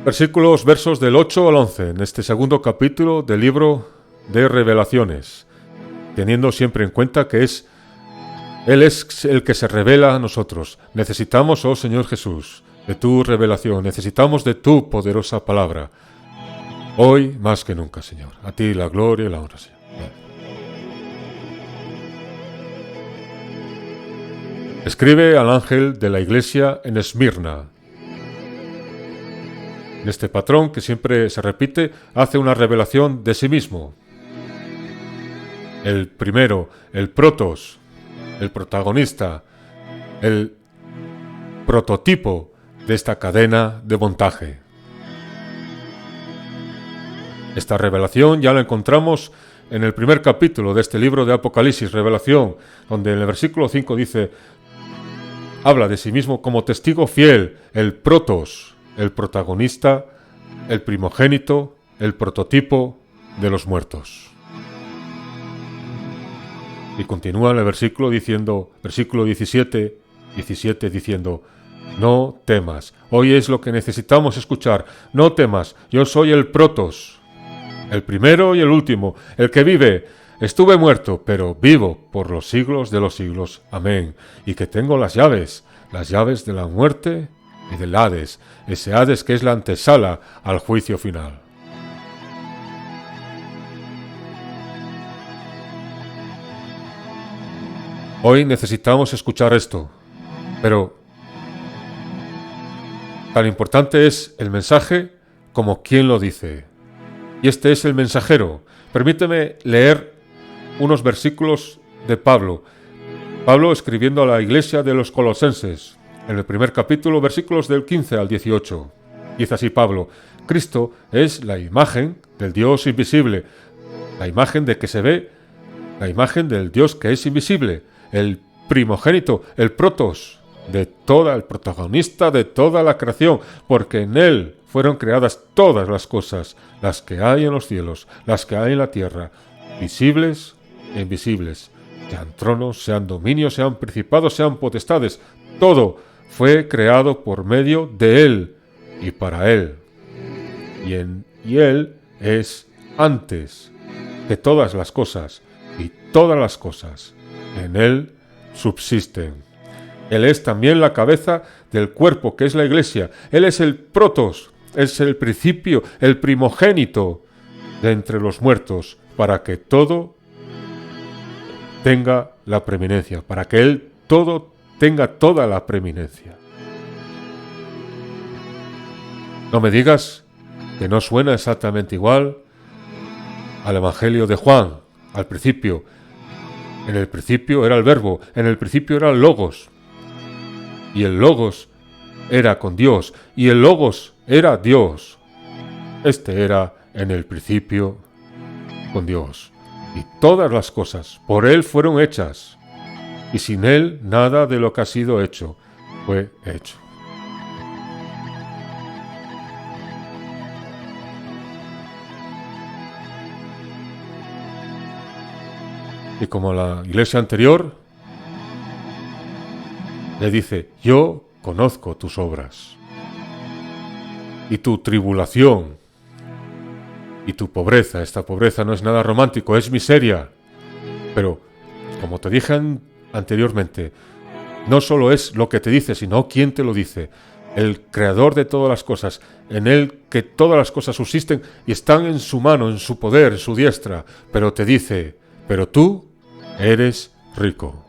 Versos del 8 al 11, en este segundo capítulo del libro de Revelaciones, teniendo siempre en cuenta que Él es el que se revela a nosotros. Necesitamos, oh Señor Jesús, de tu revelación, necesitamos de tu poderosa palabra. Hoy más que nunca, Señor. A ti la gloria y la honra, Señor. Escribe al ángel de la iglesia en Esmirna. En este patrón que siempre se repite, hace una revelación de sí mismo. El primero, el protos, el protagonista, el prototipo de esta cadena de montaje. Esta revelación ya la encontramos en el primer capítulo de este libro de Apocalipsis, Revelación, donde en el versículo 5 dice, habla de sí mismo como testigo fiel, el protos, el protagonista, el primogénito, el prototipo de los muertos. Y continúa en el versículo 17 diciendo, no temas, hoy es lo que necesitamos escuchar, no temas, yo soy el protos, el primero y el último, el que vive. Estuve muerto, pero vivo por los siglos de los siglos. Amén. Y que tengo las llaves de la muerte y del Hades, ese Hades que es la antesala al juicio final. Hoy necesitamos escuchar esto, pero tan importante es el mensaje como quien lo dice. Y este es el mensajero. Permíteme leer unos versículos de Pablo. Pablo escribiendo a la iglesia de los Colosenses, en el primer capítulo, versículos del 15 al 18. Dice así Pablo, Cristo es la imagen del Dios invisible, la imagen de que se ve, la imagen del Dios que es invisible, el primogénito, el protos, el protagonista de toda la creación, porque en Él fueron creadas todas las cosas, las que hay en los cielos, las que hay en la tierra, visibles e invisibles, sean tronos, sean dominios, sean principados, sean potestades, todo fue creado por medio de Él y para Él. Y Él es antes de todas las cosas, y todas las cosas en Él subsisten. Él es también la cabeza del cuerpo, que es la iglesia. Él es el protos, es el principio, el primogénito de entre los muertos, para que todo tenga la preeminencia, para que Él todo tenga toda la preeminencia. No me digas que no suena exactamente igual al Evangelio de Juan, al principio. En el principio era el Verbo, en el principio era el Logos. Y el Logos era con Dios, y el Logos era Dios. Este era en el principio con Dios. Y todas las cosas por Él fueron hechas, y sin Él nada de lo que ha sido hecho fue hecho. Y como la iglesia anterior, le dice, yo conozco tus obras, y tu tribulación, y tu pobreza. Esta pobreza no es nada romántico, es miseria. Pero, como te dije anteriormente, no solo es lo que te dice, sino quién te lo dice. El creador de todas las cosas, en Él que todas las cosas subsisten y están en su mano, en su poder, en su diestra. Pero te dice, pero tú eres rico.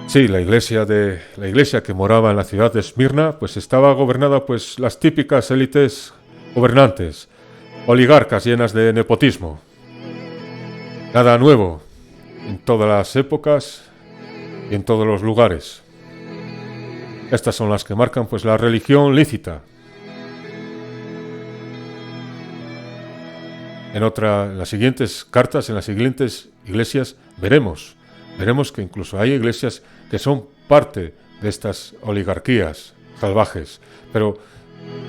Sí, la iglesia que moraba en la ciudad de Esmirna, pues estaba gobernada pues las típicas élites gobernantes, oligarcas llenas de nepotismo. Nada nuevo en todas las épocas y en todos los lugares. Estas son las que marcan pues la religión lícita. En las siguientes cartas, en las siguientes iglesias, veremos que incluso hay iglesias que son parte de estas oligarquías salvajes. Pero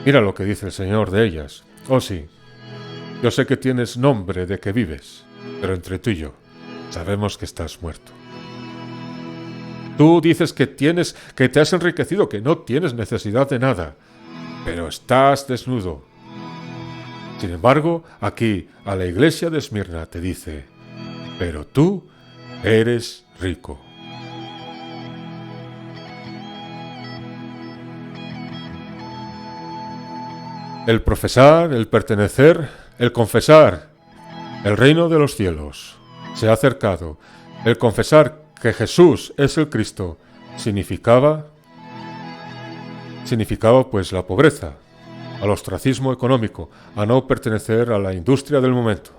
mira lo que dice el Señor de ellas. Oh sí, yo sé que tienes nombre de que vives, pero entre tú y yo sabemos que estás muerto. Tú dices que te has enriquecido, que no tienes necesidad de nada, pero estás desnudo. Sin embargo, aquí, a la iglesia de Esmirna te dice, pero tú eres rico. El profesar, el pertenecer, el confesar, el reino de los cielos se ha acercado. El confesar que Jesús es el Cristo significaba pues la pobreza, al ostracismo económico, a no pertenecer a la industria del momento.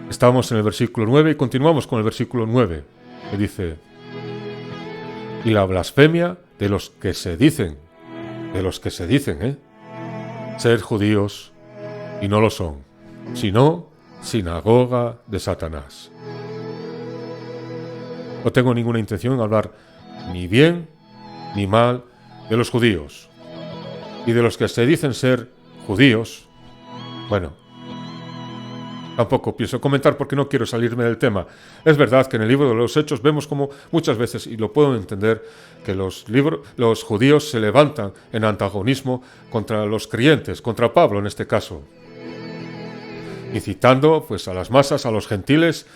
Estamos en el versículo 9 y continuamos con el versículo 9, que dice: y la blasfemia de los que se dicen, ser judíos y no lo son, sino sinagoga de Satanás. No tengo ninguna intención en hablar ni bien ni mal de los judíos. Y de los que se dicen ser judíos, bueno, tampoco pienso comentar porque no quiero salirme del tema. Es verdad que en el libro de los Hechos vemos como muchas veces, y lo puedo entender, que los judíos se levantan en antagonismo contra los creyentes, contra Pablo en este caso, incitando pues a las masas, a los gentiles,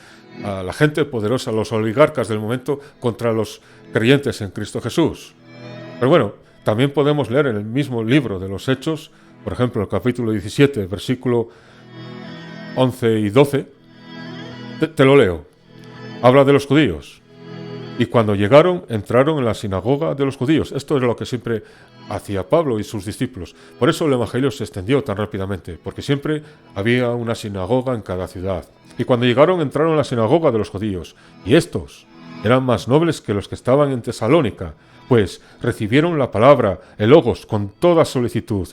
a la gente poderosa, a los oligarcas del momento, contra los creyentes en Cristo Jesús. Pero bueno, también podemos leer en el mismo libro de los Hechos, por ejemplo, el capítulo 17, versículo 11 y 12, te lo leo. Habla de los judíos. Y cuando llegaron, entraron en la sinagoga de los judíos. Esto es lo que siempre hacía Pablo y sus discípulos. Por eso el evangelio se extendió tan rápidamente, porque siempre había una sinagoga en cada ciudad. Y cuando llegaron, entraron en la sinagoga de los judíos. Y estos eran más nobles que los que estaban en Tesalónica, pues recibieron la palabra, el logos, con toda solicitud.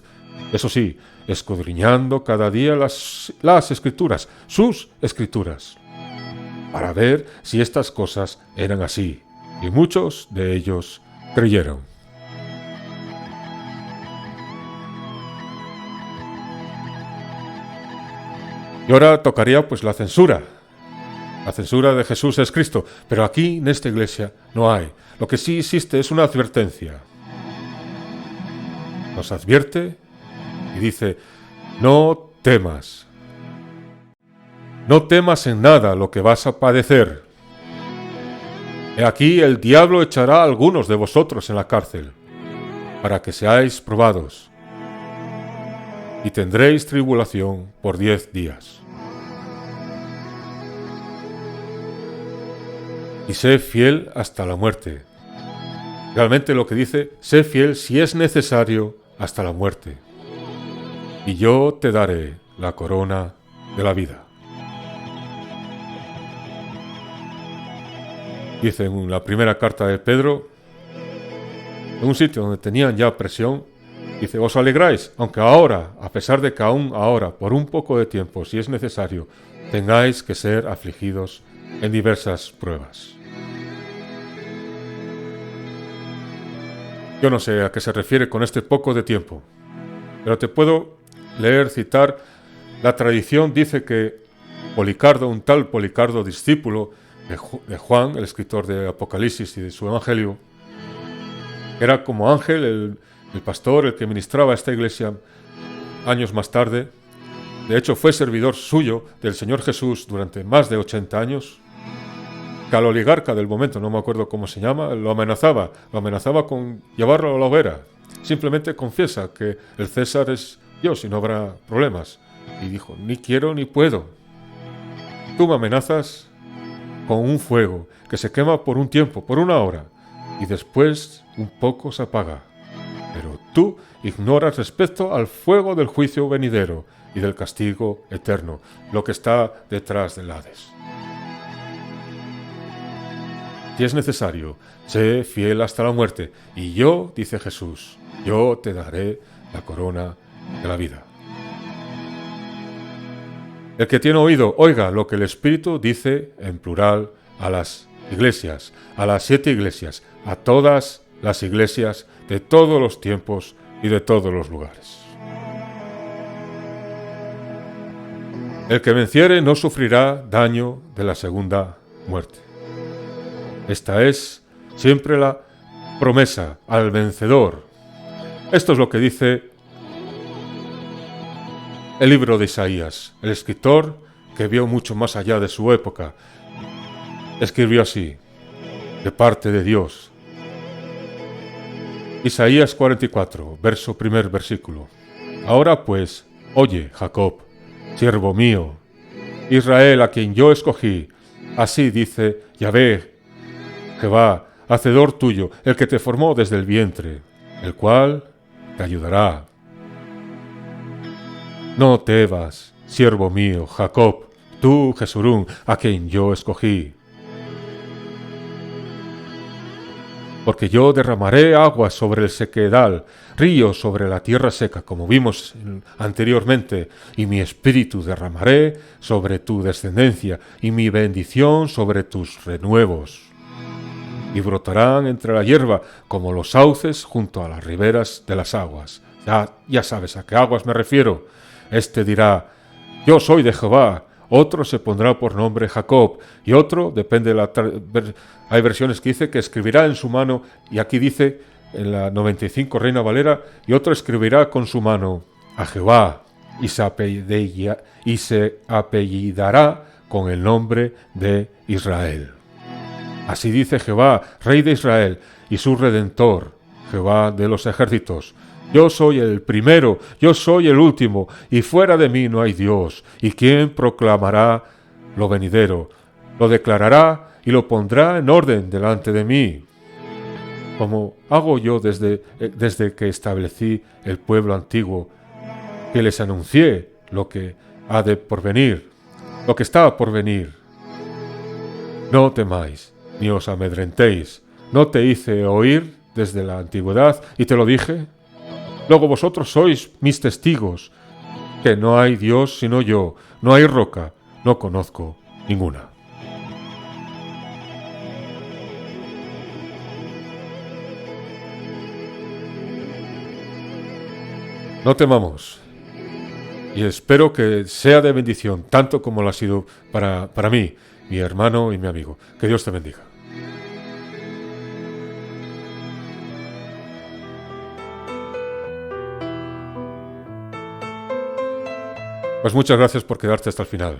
Eso sí, escudriñando cada día las escrituras, sus escrituras, para ver si estas cosas eran así. Y muchos de ellos creyeron. Y ahora tocaría pues la censura. La censura de Jesús es Cristo, pero aquí en esta iglesia no hay. Lo que sí existe es una advertencia. Nos advierte y dice: no temas. No temas en nada lo que vas a padecer. He aquí el diablo echará a algunos de vosotros en la cárcel, para que seáis probados, y tendréis tribulación por 10 días. Y sé fiel hasta la muerte. Realmente lo que dice: sé fiel si es necesario hasta la muerte, y yo te daré la corona de la vida. Dice en la primera carta de Pedro, en un sitio donde tenían ya presión, dice: os alegráis, aunque ahora, a pesar de que aún ahora, por un poco de tiempo, si es necesario, tengáis que ser afligidos en diversas pruebas. Yo no sé a qué se refiere con este poco de tiempo, pero te puedo citar, la tradición dice que Policardo, un tal Policardo, discípulo de Juan, el escritor de Apocalipsis y de su Evangelio, era como Ángel, el pastor, el que ministraba esta iglesia años más tarde. De hecho, fue servidor suyo del Señor Jesús durante más de 80 años. Que al oligarca del momento, no me acuerdo cómo se llama, lo amenazaba con llevarlo a la hoguera. Simplemente confiesa que el César es Dios y no habrá problemas. Y dijo: ni quiero ni puedo. Tú me amenazas con un fuego que se quema por un tiempo, por una hora, y después un poco se apaga. Pero tú ignoras respecto al fuego del juicio venidero y del castigo eterno, lo que está detrás del Hades. Si es necesario, sé fiel hasta la muerte, y yo, dice Jesús, yo te daré la corona de la vida. El que tiene oído, oiga lo que el Espíritu dice en plural a las iglesias, a las 7 iglesias, a todas las iglesias de todos los tiempos y de todos los lugares. El que venciere no sufrirá daño de la segunda muerte. Esta es siempre la promesa al vencedor. Esto es lo que dice el libro de Isaías. El escritor, que vio mucho más allá de su época, escribió así, de parte de Dios. Isaías 44, primer versículo. Ahora pues, oye, Jacob, siervo mío, Israel a quien yo escogí, así dice Yahvé, Jehová, hacedor tuyo, el que te formó desde el vientre, el cual te ayudará. No temas, siervo mío, Jacob, tú, Jesurún, a quien yo escogí. Porque yo derramaré aguas sobre el sequedal, ríos sobre la tierra seca, como vimos anteriormente, y mi espíritu derramaré sobre tu descendencia, y mi bendición sobre tus renuevos. Y brotarán entre la hierba como los sauces junto a las riberas de las aguas. Ya sabes a qué aguas me refiero. Este dirá, yo soy de Jehová. Otro se pondrá por nombre Jacob, y otro, depende de hay versiones que dice que escribirá en su mano, y aquí dice en la 95 Reina Valera, y otro escribirá con su mano a Jehová, y se apellidará con el nombre de Israel. Así dice Jehová, Rey de Israel, y su Redentor, Jehová de los ejércitos. Yo soy el primero, yo soy el último, y fuera de mí no hay Dios. ¿Y quién proclamará lo venidero? Lo declarará y lo pondrá en orden delante de mí. Como hago yo desde que establecí el pueblo antiguo, que les anuncié lo que ha de porvenir, lo que está por venir. No temáis, ni os amedrentéis. ¿No te hice oír desde la antigüedad y te lo dije? Luego vosotros sois mis testigos, que no hay Dios sino yo, no hay roca, no conozco ninguna. No temamos, y espero que sea de bendición, tanto como lo ha sido para mí, mi hermano y mi amigo. Que Dios te bendiga. Pues muchas gracias por quedarte hasta el final.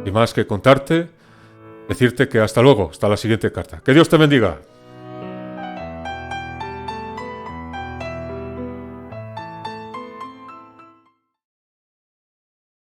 Y más que contarte, decirte que hasta luego, hasta la siguiente carta. Que Dios te bendiga.